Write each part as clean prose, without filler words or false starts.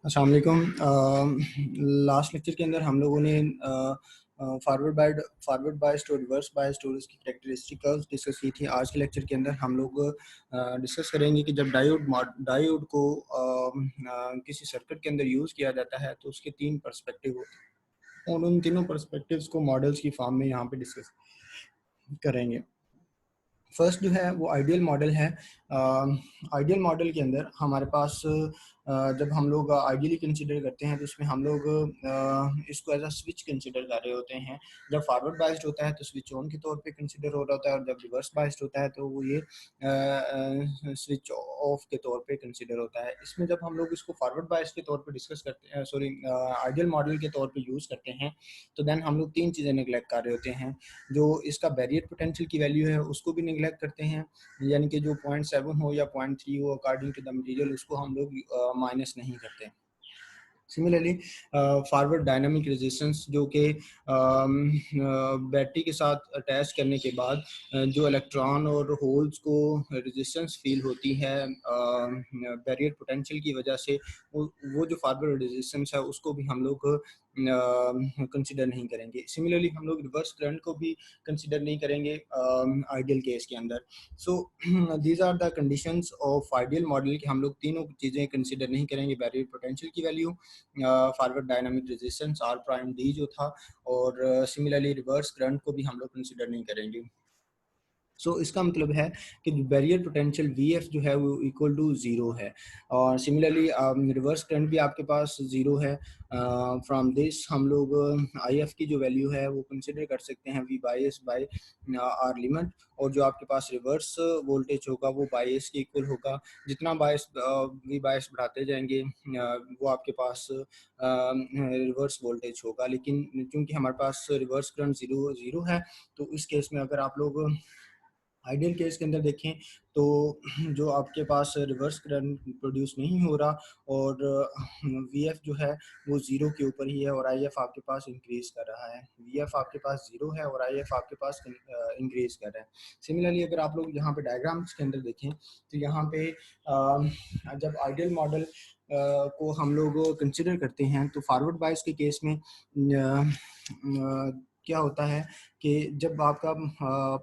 अस्सलाम वालेकुम। Last lecture के अंदर हम लोगों ने फॉरवर्ड बायस्ड और रिवर्स बायस्ड और उसकी कैरेक्टरिस्टिक्स डिस्कस की थी। आज के लेक्चर के अंदर हम लोग डिस्कस करेंगे कि जब डायोड को किसी सर्किट के अंदर यूज़ किया जाता है तो उसके तीन पर्सपेक्टिव होते हैं और उन तीनों पर्सपेक्टिव्स को मॉडल्स की फॉर्म में यहाँ पे डिस्कस करेंगे। फर्स्ट जो है वो आइडियल मॉडल है। आइडियल मॉडल के अंदर हमारे पास जब हम लोग आइडियली कंसिडर करते हैं तो उसमें हम लोग इसको एज अ स्विच कंसिडर कर रहे होते हैं। जब फॉरवर्ड बाइस्ड होता है तो स्विच ऑन के तौर पे कंसिडर हो रहा होता है और जब रिवर्स बाइस्ड होता है तो वो ये स्विच ऑफ के तौर पे कंसिडर होता है। इसमें जब हम लोग इसको फॉरवर्ड बाइस्ड के तौर पे डिस्कस करते हैं, सॉरी आइडियल मॉडल के तौर पे यूज़ करते हैं, तो देन हम लोग तीन चीज़ें निगलेक्ट कर रहे होते हैं। जो इसका बैरियर पोटेंशियल की वैल्यू है उसको भी निगलेक्ट करते हैं, यानी कि जो 0.7 हो या 0.3 हो अकॉर्डिंग टू द मटेरियल, उसको हम लोग माइनस नहीं करते। सिमिलरली फॉरवर्ड डायनामिक रेजिस्टेंस जो कि बैटरी के साथ अटैच करने के बाद जो इलेक्ट्रॉन और होल्स को रेजिस्टेंस फील होती है बैरियर पोटेंशियल की वजह से, वो जो फॉरवर्ड रेजिस्टेंस है उसको भी हम लोग कंसिडर नहीं करेंगे। सिमिलरली हम लोग रिवर्स करंट को भी कंसिडर नहीं करेंगे आइडियल केस के अंदर। So these are the conditions of ideal model कि हम लोग तीनों चीज़ें कंसिडर नहीं करेंगे, बैरियर पोटेंशियल की value, forward dynamic resistance R prime D जो था, और सिमिलरली रिवर्स करंट को भी हम लोग कंसिडर नहीं करेंगे। इसका मतलब है कि बैरियर पोटेंशियल Vf जो है वो इक्वल टू ज़ीरो है, और सिमिलरली रिवर्स करंट भी आपके पास ज़ीरो है। फ्रॉम दिस हम लोग If की जो वैल्यू है वो कंसिडर कर सकते हैं V bias by R limit, और जो आपके पास रिवर्स वोल्टेज होगा वो बायस के इक्वल होगा। जितना V बायस बढ़ाते जाएंगे वो आपके पास रिवर्स वोल्टेज होगा, लेकिन क्योंकि हमारे पास रिवर्स करंट ज़ीरो है, तो इस केस में अगर आप लोग आइडियल केस के अंदर देखें तो जो आपके पास रिवर्स करंट प्रोड्यूस नहीं हो रहा और Vf जो है वो ज़ीरो के ऊपर ही है और If आपके पास इंक्रीज कर रहा है। Vf आपके पास ज़ीरो है और If आपके पास इंक्रीज कर रहा है। सिमिलरली अगर आप लोग यहाँ पे डायग्राम्स के अंदर देखें तो यहाँ पे जब आइडियल मॉडल को हम लोग कंसिडर करते हैं तो फॉरवर्ड बायस के केस में क्या होता है कि जब आपका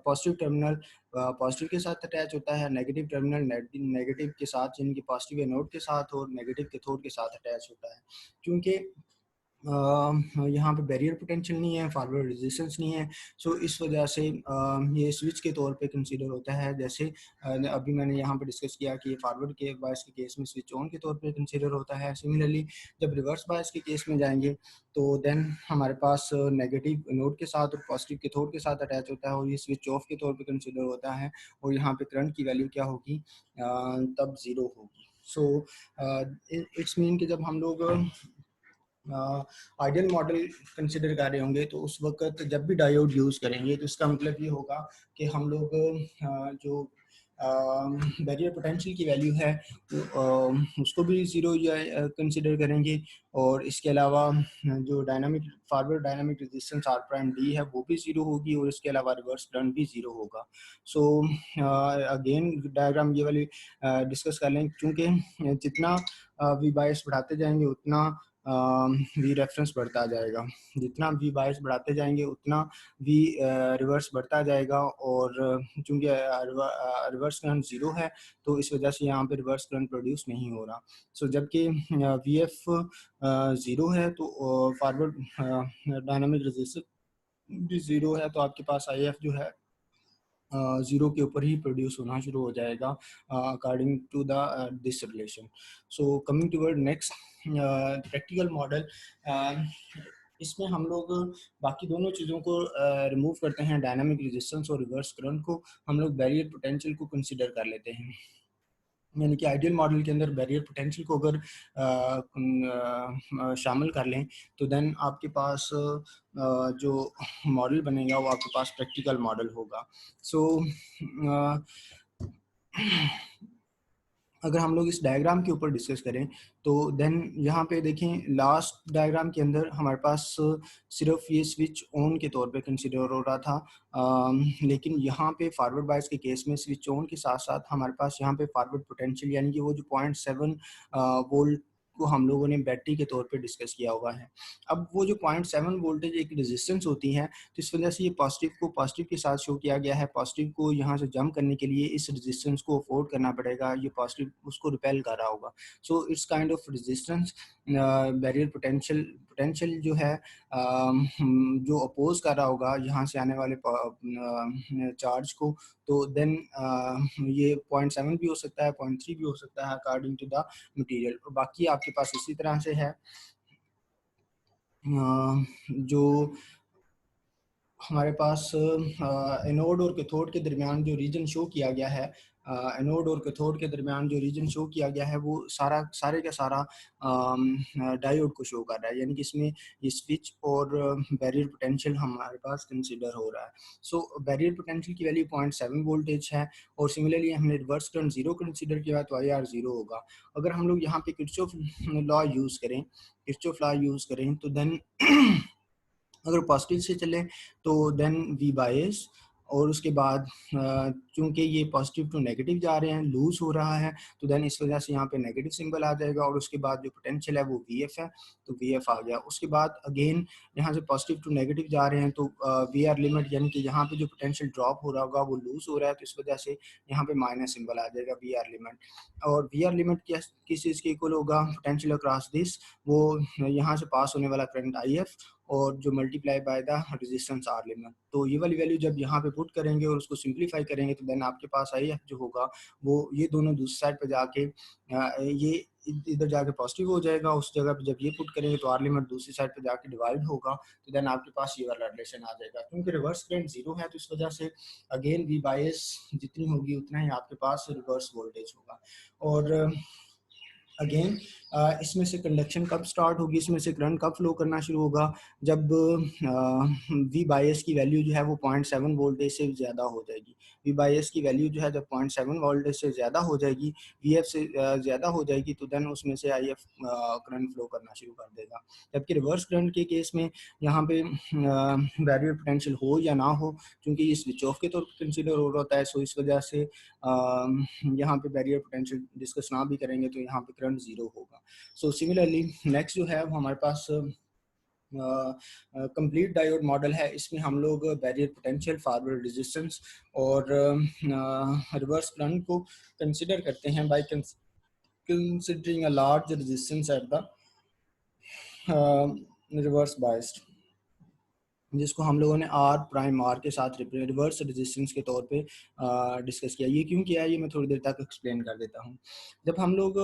पॉजिटिव टर्मिनल पॉजिटिव के साथ अटैच होता है, नेगेटिव टर्मिनल नेगेटिव के साथ, यानी कि पॉजिटिव एनोड के साथ और नेगेटिव कैथोड के साथ अटैच होता है। क्योंकि यहाँ पे बैरियर पोटेंशियल नहीं है, फॉरवर्ड रेजिस्टेंस नहीं है, सो इस वजह से ये स्विच के तौर पे कंसीडर होता है। जैसे अभी मैंने यहाँ पे डिस्कस किया कि फॉरवर्ड के बायस के केस में स्विच ऑन के तौर पे कंसीडर होता है। सिमिलरली जब रिवर्स बायस के केस में जाएंगे तो देन हमारे पास नेगेटिव नोड के साथ और पॉजिटिव कैथोड के साथ अटैच होता है और ये स्विच ऑफ के तौर पे कंसीडर होता है, और यहाँ पे करंट की वैल्यू क्या होगी, तब ज़ीरो होगी। सो इट्स मीन कि जब हम लोग आइडियल मॉडल कंसिडर कर रहे होंगे तो उस वक्त जब भी डायोड यूज़ करेंगे तो इसका मतलब ये होगा कि हम लोग जो बैरियर पोटेंशियल की वैल्यू है उसको भी ज़ीरो कंसिडर करेंगे, और इसके अलावा जो forward dynamic resistance R prime D है वो भी ज़ीरो होगी, और इसके अलावा रिवर्स करंट भी ज़ीरो होगा। सो अगेन डायग्राम ये वाली डिस्कस कर लें, क्योंकि जितना वी बायस बढ़ाते जाएंगे उतना वी रेफरेंस बढ़ता जाएगा, जितना वी बायस बढ़ाते जाएंगे उतना वी रिवर्स बढ़ता जाएगा, और चूंकि रिवर्स करंट ज़ीरो है तो इस वजह से यहाँ पे रिवर्स करंट प्रोड्यूस नहीं हो रहा। जबकि वी एफ ज़ीरो है तो फॉरवर्ड डायनामिक रेजिस्टेंस भी ज़ीरो है, तो आपके पास आई एफ जो है ज़ीरो के ऊपर ही प्रोड्यूस होना शुरू हो जाएगा according to the this relation. So coming toward next practical model, इसमें हम लोग बाकी दोनों चीज़ों को रिमूव करते हैं, डायनामिक रेजिस्टेंस और रिवर्स करंट को हम लोग बैरियर पोटेंशियल को कंसिडर कर लेते हैं। यानी कि आइडियल मॉडल के अंदर बैरियर पोटेंशियल को अगर शामिल कर लें तो देन आपके पास जो मॉडल बनेगा वो आपके पास प्रैक्टिकल मॉडल होगा। अगर हम लोग इस डायग्राम के ऊपर डिस्कस करें तो देन यहाँ पे देखें लास्ट डायग्राम के अंदर हमारे पास सिर्फ ये स्विच ऑन के तौर पे कंसिडर हो रहा था, लेकिन यहाँ पे फॉरवर्ड बायस के केस में स्विच ऑन के साथ साथ हमारे पास यहाँ पे फॉरवर्ड पोटेंशियल यानी कि वो जो 0.7 वोल्ट को हम लोगों ने बैटरी के तौर पे डिस्कस किया हुआ है। अब वो जो 0.7 वोल्टेज एक रेजिस्टेंस होती है, तो इस वजह से ये पॉजिटिव को पॉजिटिव के साथ शो किया गया है। पॉजिटिव को यहाँ से जंप करने के लिए इस रेजिस्टेंस को अफोर्ड करना पड़ेगा, ये पॉजिटिव उसको रिपेल कर रहा होगा। So it's kind of resistance. Barrier potential जो है जो अपोज कर रहा होगा यहाँ से आने वाले चार्ज को, तो देन ये 0.7 भी हो सकता है, 0.3 भी हो सकता है अकॉर्डिंग टू द मटेरियल। बाकी आपके पास इसी तरह से है जो हमारे पास एनोड और कैथोड के दरमियान जो रीजन शो किया गया है, एनोड और कैथोड के दरमियान जो रीजन शो किया गया है वो सारे का सारा डायोड को शो कर रहा है, यानी कि इसमें ये स्विच और बैरियर पोटेंशियल हमारे पास कंसीडर हो रहा है। सो बैरियर पोटेंशियल की वैल्यू 0.7 वोल्टेज है, और सिमिलरली हमने रिवर्स करंट जीरो कंसीडर किया तो IR जीरो होगा। अगर हम लोग यहाँ पे किरचॉफ लॉ यूज़ करें, तो देन अगर पॉजिटिव से चले तो देन वी बायस, और उसके बाद चूंकि ये पॉजिटिव टू नेगेटिव जा रहे हैं, लूज हो रहा है, तो देन इस वजह से यहाँ पे नेगेटिव सिंबल आ जाएगा, और उसके बाद जो पोटेंशियल है वो VF है, तो VF आ गया। उसके बाद अगेन यहाँ से पॉजिटिव टू नेगेटिव जा रहे हैं, तो VR लिमिट, यानी कि यहाँ पे जो पोटेंशियल ड्रॉप हो रहा होगा वो लूज हो रहा है, तो इस वजह से यहाँ पे माइनस सिंबल आ जाएगा VR लिमिट। और VR लिमिट किस चीज़ के इक्वल होगा, पोटेंशियल अक्रॉस दिस, वो यहाँ से पास होने वाला करंट IF, और जो multiply by the resistance R limit. तो ये वाली वैल्यू जब यहाँ पे पुट करेंगे और उसको सिंप्लीफाई करेंगे, तो देन आपके पास IF जो होगा वो ये दोनों दूसरी साइड पे जाके ये इधर जाके पॉजिटिव हो जाएगा। उस जगह पे जब ये पुट करेंगे तो R लिमिट दूसरी साइड पे जाके डिवाइड होगा, तो देन आपके पास ये वाला रिलेशन आ जाएगा। क्योंकि रिवर्स करंट जीरो है, तो इस वजह से अगेन वी बायस जितनी होगी उतना ही आपके पास रिवर्स वोल्टेज होगा। और अगेन इसमें से कंडक्शन कब स्टार्ट होगी, इसमें से करंट कब फ्लो करना शुरू होगा, जब वी बायस की वैल्यू जो है वो 0.7 वोल्टेज से ज़्यादा हो जाएगी। वी बायस की वैल्यू जो है जब 0.7 वोल्टेज से ज़्यादा हो जाएगी, VF से ज़्यादा हो जाएगी, तो देन उसमें से IF करंट फ्लो करना शुरू कर देगा। जबकि रिवर्स करंट के केस में यहाँ पे बैरियर पोटेंशियल हो या ना हो, क्योंकि ये स्विच ऑफ के तौर पर कंसिडर हो रहा होता है, सो इस वजह से यहाँ पे बैरियर पोटेंशियल डिस्कस ना भी करेंगे तो यहाँ पे करंट जीरो होगा। सो सिमिलरली नेक्स्ट जो है वो हमारे पास कंप्लीट डायोड मॉडल है। इसमें हम लोग बैरियर पोटेंशियल, फॉरवर्ड रेजिस्टेंस और रिवर्स करंट को कंसिडर करते हैं by considering a large resistance at the reverse biased, जिसको हम लोगों ने R' के साथ रिवर्स रेजिस्टेंस के तौर पे डिस्कस किया। ये क्यों किया है ये मैं थोड़ी देर तक एक्सप्लेन कर देता हूँ। जब हम लोग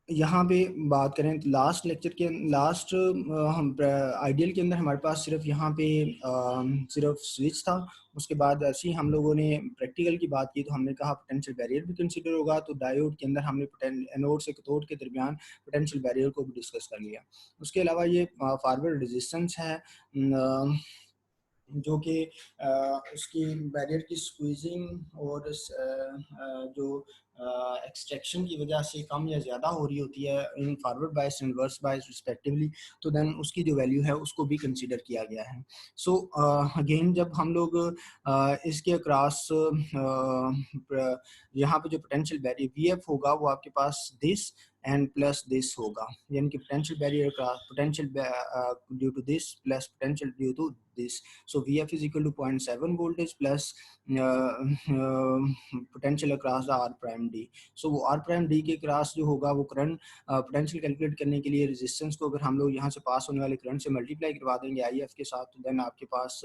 यहाँ पे बात करें तो लास्ट हम आइडियल के अंदर हमारे पास सिर्फ यहाँ पे सिर्फ स्विच था। उसके बाद ऐसे ही हम लोगों ने प्रैक्टिकल की बात की तो हमने कहा पोटेंशियल बैरियर भी कंसीडर होगा, तो डायोड के अंदर हमने एनोड से कैथोड के दरमियान पोटेंशियल बैरियर को भी डिस्कस कर लिया। उसके अलावा ये फॉरवर्ड रेजिस्टेंस है जो कि उसकी बैरियर की स्क्वीजिंग और जो एक्सट्रैक्शन की वजह से कम या ज़्यादा हो रही होती है in forward bias and reverse bias respectively, तो देन उसकी जो वैल्यू है उसको भी कंसीडर किया गया है। सो अगेन जब हम लोग इसके अक्रॉस यहाँ पे जो पोटेंशियल बैरियर VF होगा वो आपके पास दिस एंड प्लस दिस होगा, यानी कि पोटेंशियल बैरियर का potential due to this plus potential due to this. So VF is equal to 0.7 voltage plus potential across the R prime D. So वो R prime D के cross जो होगा वो current potential calculate करने के लिए resistance को अगर हम लोग यहाँ से पास होने वाले करंट से मल्टीप्लाई करवा देंगे IF के साथ, तो देन आपके पास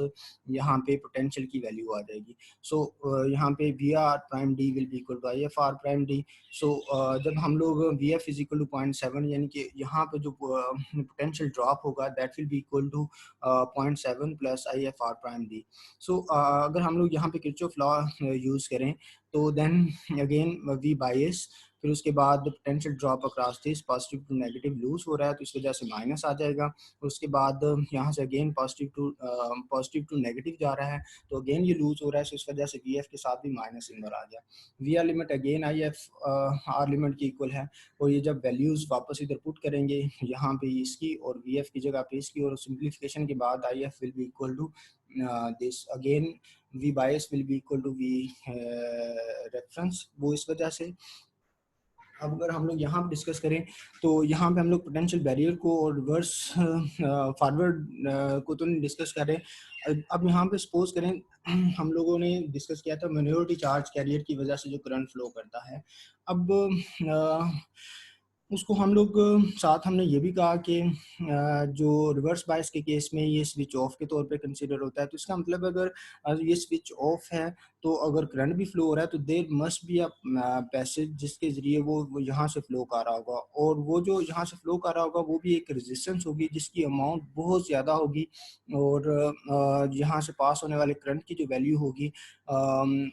यहाँ पे पोटेंशियल की वैल्यू आ जाएगी। सो यहाँ पे VR prime D will be equal to IF R prime D. सो जब हम लोग VF is equal to 0.7, यानी कि यहाँ पे जो पोटेंशियल ड्रॉप होगा that will be equal to 0.7 plus IF R prime D. So अगर हम लोग यहाँ पे किरचॉफ लॉ यूज़ करें तो देन अगेन वी बायस, फिर उसके बाद potential drop across this positive to negative lose हो रहा है, तो इस वजह से माइनस आ जाएगा। उसके बाद यहाँ से अगेन पॉजिटिव टू नेगेटिव जा रहा है, तो अगेन ये लूज हो रहा है, तो इस वजह से VF के साथ भी माइनस सिंबल आ गया। VR limit again IF R limit की इक्वल है, और ये जब वैल्यूज़ वापस इधर पुट करेंगे यहाँ पे इसकी और VF की जगह पे इसकी, और सिंप्लीफिकेशन के बाद IF will be equal to this again V bias will be equal to V reference. वो इस वजह से अब अगर हम लोग यहाँ पे डिस्कस करें तो यहाँ पे हम लोग पोटेंशियल बैरियर को और रिवर्स फॉरवर्ड को तो नहीं डिस्कस कर रहे। अब यहाँ पे सपोज करें हम लोगों ने डिस्कस किया था माइनॉरिटी चार्ज कैरियर की वजह से जो करंट फ्लो करता है। अब उसको हम लोग साथ हमने ये भी कहा कि जो रिवर्स बायस के केस में ये स्विच ऑफ के तौर पे कंसीडर होता है। तो इसका मतलब अगर ये स्विच ऑफ है तो अगर करंट भी फ्लो हो रहा है तो there must be a passage जिसके ज़रिए वो यहाँ से फ्लो कर रहा होगा, और वो जो यहाँ से फ्लो कर रहा होगा वो भी एक रेजिस्टेंस होगी जिसकी अमाउंट बहुत ज़्यादा होगी, और यहाँ से पास होने वाले करंट की जो वैल्यू होगी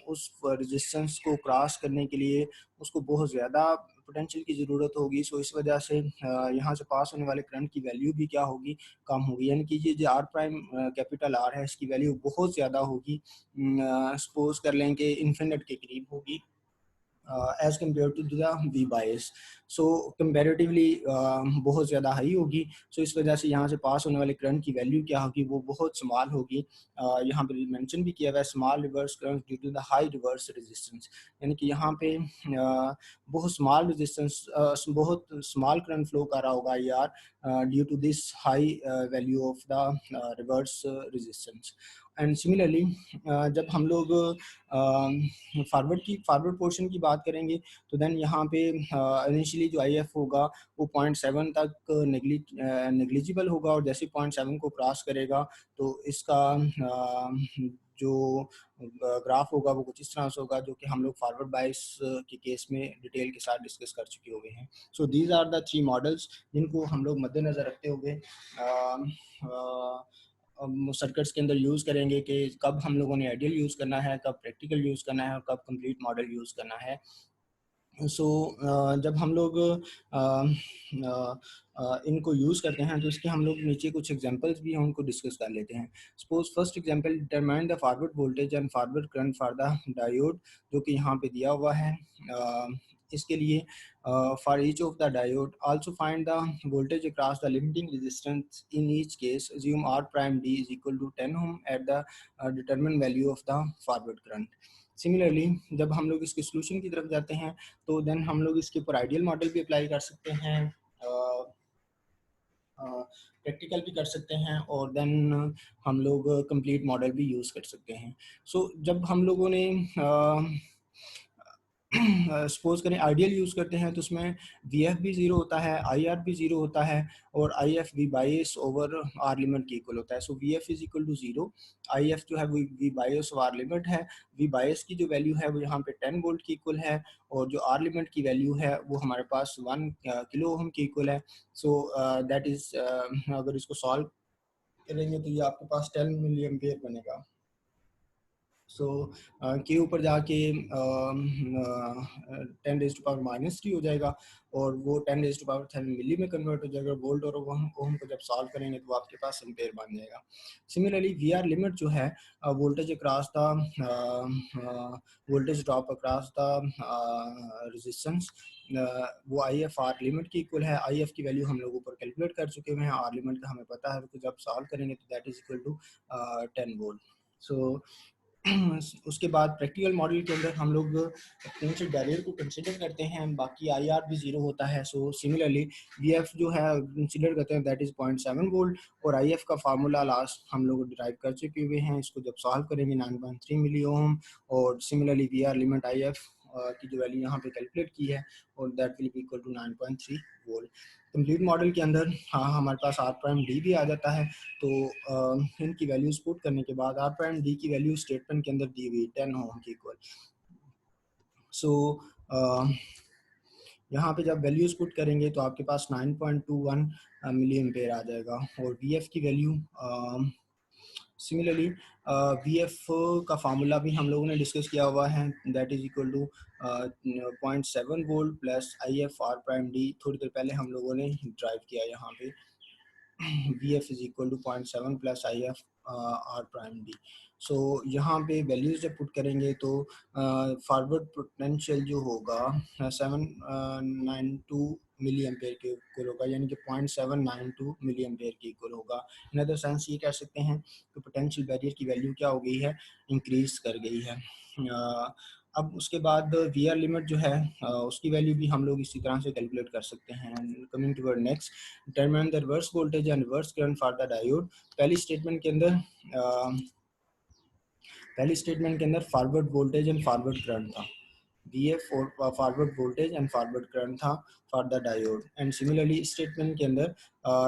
उस रेजिस्टेंस को क्रॉस करने के लिए उसको बहुत ज़्यादा पोटेंशियल की ज़रूरत होगी। सो इस वजह से यहाँ से पास होने वाले करंट की वैल्यू भी क्या होगी, कम होगी। यानी कि ये जो आर प्राइम कैपिटल आर है इसकी वैल्यू बहुत ज़्यादा होगी, सपोज कर लें कि इन्फिनिट के करीब होगी as compared to the V bias. So comparatively बहुत ज़्यादा हाई होगी। सो इस वजह से यहाँ से पास होने वाले करंट की वैल्यू क्या होगी, वो बहुत स्मॉल होगी। यहाँ पे मेंशन भी किया हुआ है small reverse current due to the high reverse resistance, यानी कि यहाँ पे बहुत स्मॉल रेजिस्टेंस बहुत स्मॉल करंट फ्लो कर रहा होगा यार due to this high value of the reverse resistance. And similarly जब हम लोग फॉरवर्ड पोर्शन की बात करेंगे तो देन यहाँ पे इनिशियली जो आई एफ होगा वो 0.7 तक नेग्लिजिबल होगा, और जैसे 0.7 को क्रॉस करेगा तो इसका जो ग्राफ होगा वो कुछ इस तरह से होगा, जो कि हम लोग फॉरवर्ड बाइस के केस में डिटेल के साथ डिस्कस कर चुके हुए हैं। So these are the 3 models जिनको हम लोग मद्देनज़र रखते हुए सर्किट्स के अंदर यूज़ करेंगे कि कब हम लोगों ने आइडियल यूज़ करना है, कब प्रैक्टिकल यूज़ करना है और कब कंप्लीट मॉडल यूज़ करना है। सो जब हम लोग इनको यूज़ करते हैं तो इसके हम लोग नीचे कुछ एग्जांपल्स भी हैं उनको डिस्कस कर लेते हैं। Suppose first example determine the forward voltage and forward current for the diode, जो कि यहाँ पे दिया हुआ है। इसके लिए for each of the diode also find the voltage across the limiting resistance in each case assume R prime D is equal to 10 ohm at the determine value of the forward current. Similarly जब हम लोग इसके solution की तरफ जाते हैं तो then हम लोग इसके ऊपर आइडियल मॉडल भी अप्लाई कर सकते हैं, प्रैक्टिकल भी कर सकते हैं, और देन हम लोग कंप्लीट मॉडल भी यूज़ कर सकते हैं। सो जब हम लोगों ने सपोज करें आइडियल यूज़ करते हैं तो उसमें वी एफ भी ज़ीरो होता है, आई आर भी ज़ीरो होता है, और I F V bias over R limit के इक्वल होता है। So V F is equal to zero, I F जो है वी बाईस और आर लिमिट है। वी बाईस की जो वैल्यू है वो यहाँ पे 10 वोल्ट की इक्वल है, और जो आर लिमिट की वैल्यू है वो हमारे पास 1 किलो ओम की इक्वल है। सो दैट इज़ अगर इसको सॉल्व करेंगे तो ये आपके पास 10 मिली एम्पियर बनेगा। सो के ऊपर जाके 10⁻³ हो जाएगा, और वो 10⁻10 मिली में कन्वर्ट हो जाएगा। वोल्ट और ओम को जब सॉल्व करेंगे तो आपके पास एम्पेयर बन जाएगा। सिमिलरली वी आर लिमिट जो है voltage across the voltage drop across the resistance, वो आई एफ आर लिमिट की इक्वल है। आई एफ की वैल्यू हम लोग ऊपर कैलकुलेट कर चुके हुए हैं, आर लिमिट का हमें पता है, तो जब सॉल्व करेंगे तो that is equal to 10 volt. So उसके बाद प्रैक्टिकल मॉडल के अंदर हम लोग पोटेंशियल बैरियर को कंसिडर करते हैं, बाकी आई आर भी ज़ीरो होता है। सो सिमिलरली वी एफ जो है कंसिडर करते हैं दैट इज़ 0.7 वोल्ट, और आई एफ का फार्मूला लास्ट हम लोग डिराइव कर चुके हुए हैं। इसको जब सॉल्व करेंगे 9.3 मिली ओम, और similarly V R limit I F की जो वैल्यू यहाँ पे कैलकुलेट की है, और that will be equal to 9.3 volt. Complete model के अंदर हाँ हमारे पास आर प्राइम डी भी आ जाता है। तो इनकी वैल्यूज पुट करने के बाद आर प्राइम डी की वैल्यू स्टेटमेंट के अंदर दी हुई 10 ओम की इक्वल। सो यहाँ पे जब वैल्यूज पुट करेंगे तो आपके पास 9.21 मिली एम्पेयर आ जाएगा, और वी एफ की वैल्यू सिमिलरली वी एफ का फार्मूला भी हम लोगों ने डिस्कस किया हुआ है, that is equal to 0.7 volt plus I F R prime D थोड़ी देर पहले हम लोगों ने ड्राइव किया यहाँ पे। V F is equal to 0.7 plus I F R prime D. So यहाँ पे वैल्यूज जब पुट करेंगे तो फॉरवर्ड पोटेंशियल जो होगा 792 मिली एम्पेयर के इक्वल होगा, यानी कि 0.792 मिली एम्पेयर के इक्वल होगा। इन अदर सेंस ये कह सकते हैं कि पोटेंशियल बैरियर की वैल्यू क्या हो गई है, इंक्रीज कर गई है। अब उसके बाद वी आर लिमिट जो है उसकी वैल्यू भी हम लोग इसी तरह से कैलकुलेट कर सकते हैं। Coming to next, determine the reverse voltage and reverse current for the diode. पहली स्टेटमेंट के अंदर forward voltage and forward current था, V A forward voltage and forward current था for the diode. And similarly statement के अंदर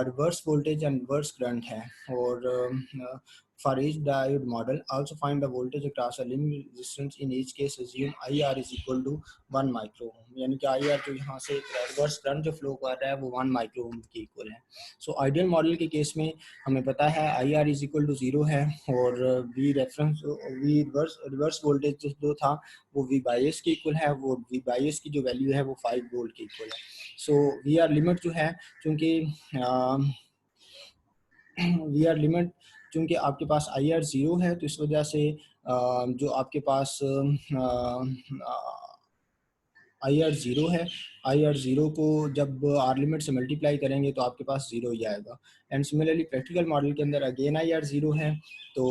reverse voltage and reverse current है। और for each diode model also find the voltage across a limit resistance, in each case assume IR is equal to 1 micro ohm, यानी कि IR जो यहाँ से reverse current जो फ्लो कर रहा है वो 1 माइक्रो ओम के इक्वल है। सो आइडियल मॉडल के केस में हमें पता है IR इज इक्वल टू 0 है, और वी रिवर्स वोल्टेज जो था वो वी बाई एस के इक्वल है, वो वी बाई एस की जो वैल्यू है वो 5 वोल्ट के इक्वल है। सो वी आर लिमिट जो है, चूँकि वी आर लिमिट चूँकि आपके पास आई आर ज़ीरो है, तो इस वजह से जो आपके पास आई आर ज़ीरो है, आई आर ज़ीरो को जब आर लिमिट से मल्टीप्लाई करेंगे तो आपके पास ज़ीरो ही आएगा। एंड सिमिलरली प्रैक्टिकल मॉडल के अंदर अगेन आई आर ज़ीरो है, तो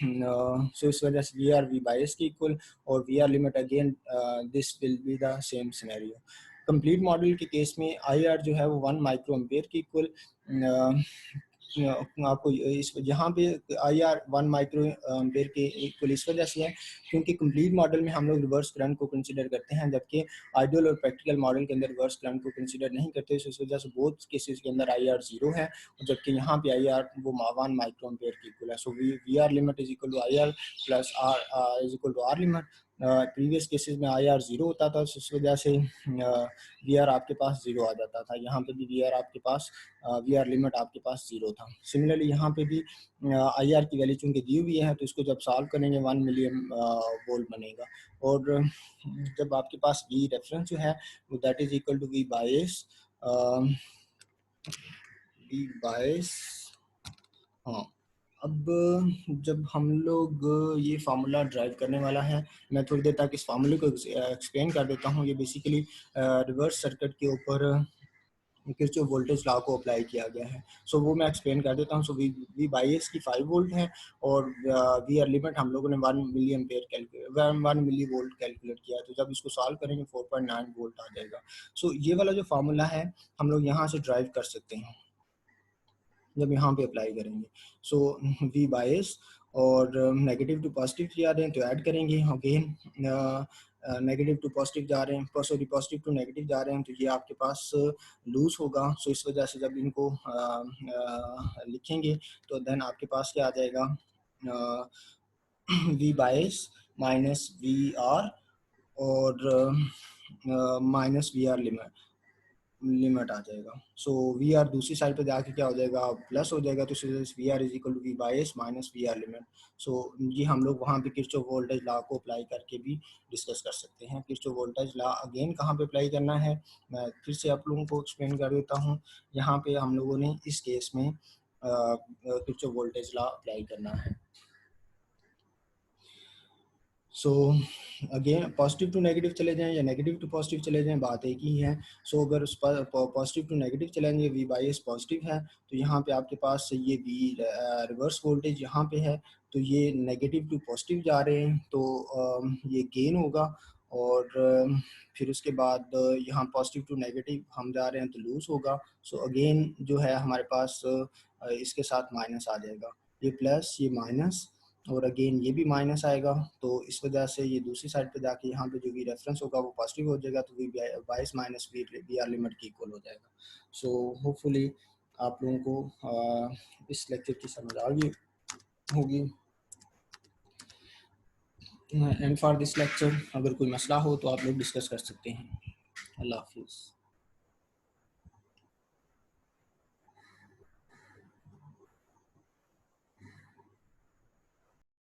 सो इस वजह से V R V bias की इक्वल, और V R limit again this will be the same scenario. Complete model के केस में आई आर जो है वो 1 माइक्रो एम्पेयर की इक्वल आपको इस यहाँ पे आई आर 1 माइक्रो एम्पेयर के इक्वल इस वजह से है क्योंकि कंप्लीट मॉडल में हम लोग रिवर्स करंट को कंसीडर करते हैं, जबकि आइडियल और प्रैक्टिकल मॉडल के अंदर रिवर्स करंट को कंसीडर नहीं करते। इस वजह से बोथ केसेस के अंदर आई आर ज़ीरो है, जबकि यहाँ पे आई आर वो 1 माइक्रो एम्पेयर की इक्वल है। So V R limit is equal to I R plus R is equal to R limit. Previous cases में आई आर ज़ीरो होता था, इस वजह से वी आर आपके पास ज़ीरो आ जाता था। यहाँ पे भी वी आर आपके पास वी आर लिमिट आपके पास ज़ीरो था। सिमिलरली यहाँ पे भी आई आर की वैल्यू चूँकि दी हुई है, तो इसको जब सॉल्व करेंगे 1 मिलियन वोल्ट बनेगा। और जब आपके पास वी रेफरेंस जो है वो that is equal to V bias, V bias. हाँ, अब जब हम लोग ये फार्मूला ड्राइव करने वाला है, मैं थोड़ी देर तक इस फार्मूले को एक्सप्लेन कर देता हूँ। ये बेसिकली रिवर्स सर्किट के ऊपर किरचॉफ वोल्टेज लॉ को अप्लाई किया गया है। सो वो मैं एक्सप्लेन कर देता हूँ। सो वी बाई एस की 5 वोल्ट है, और वी आर लिमिट हम लोगों ने 1 milli ampere calculate 1 milli volt calculate किया, तो जब इसको सॉल्व करेंगे 4.9 वोल्ट आ जाएगा। सो ये वाला जो फार्मूला है हम लोग यहाँ से ड्राइव कर सकते हैं जब यहाँ पे अप्लाई करेंगे। सो वी बायस और नेगेटिव टू पॉजिटिव जा रहे हैं तो ऐड करेंगे, अगेन नेगेटिव टू पॉजिटिव जा रहे हैं, सॉरी पॉजिटिव टू नेगेटिव जा रहे हैं, तो ये आपके पास लूज होगा। सो इस वजह से जब इनको लिखेंगे तो देन आपके पास क्या आ जाएगा, V bias minus V R और माइनस वी आर लिमिट आ जाएगा। सो वी आर दूसरी साइड पे जाके क्या हो जाएगा, प्लस हो जाएगा, तो V R is equal to V bias minus V R limit. So ये हम लोग वहाँ पे किरचॉफ वोल्टेज लॉ को अप्लाई करके भी डिस्कस कर सकते हैं। किरचॉफ वोल्टेज लॉ अगेन कहाँ पे अप्लाई करना है, मैं फिर से आप लोगों को एक्सप्लेन कर देता हूँ। यहाँ पे हम लोगों ने इस केस में किरचॉफ वोल्टेज लॉ अप्लाई करना है। So again positive to negative चले जाएं या नेगेटिव टू पॉजिटिव चले जाएं, बात एक ही है। सो अगर उस पर पॉजिटिव टू नेगेटिव चलेंगे, वी बाई एस पॉजिटिव है, तो यहाँ पे आपके पास ये वी रिवर्स वोल्टेज यहाँ पे है, तो ये नेगेटिव टू पॉजिटिव जा रहे हैं, तो ये गेन होगा। और फिर उसके बाद यहाँ पॉजिटिव टू नेगेटिव हम जा रहे हैं तो लूज होगा। सो अगेन जो है हमारे पास इसके साथ माइनस आ जाएगा, ये प्लस ये माइनस, और अगेन ये भी माइनस आएगा, तो इस वजह से ये दूसरी साइड पे जाके यहाँ पे जो भी रेफरेंस होगा वो पॉजिटिव हो जाएगा, तो वी बाईस माइनस वी आर लिमिट की इक्वल हो जाएगा। सो होपफुली आप लोगों को इस लेक्चर की समझ आ गई होगी। एंड फॉर दिस लेक्चर अगर कोई मसला हो तो आप लोग डिस्कस कर सकते हैं। अल्लाह हाफिज़।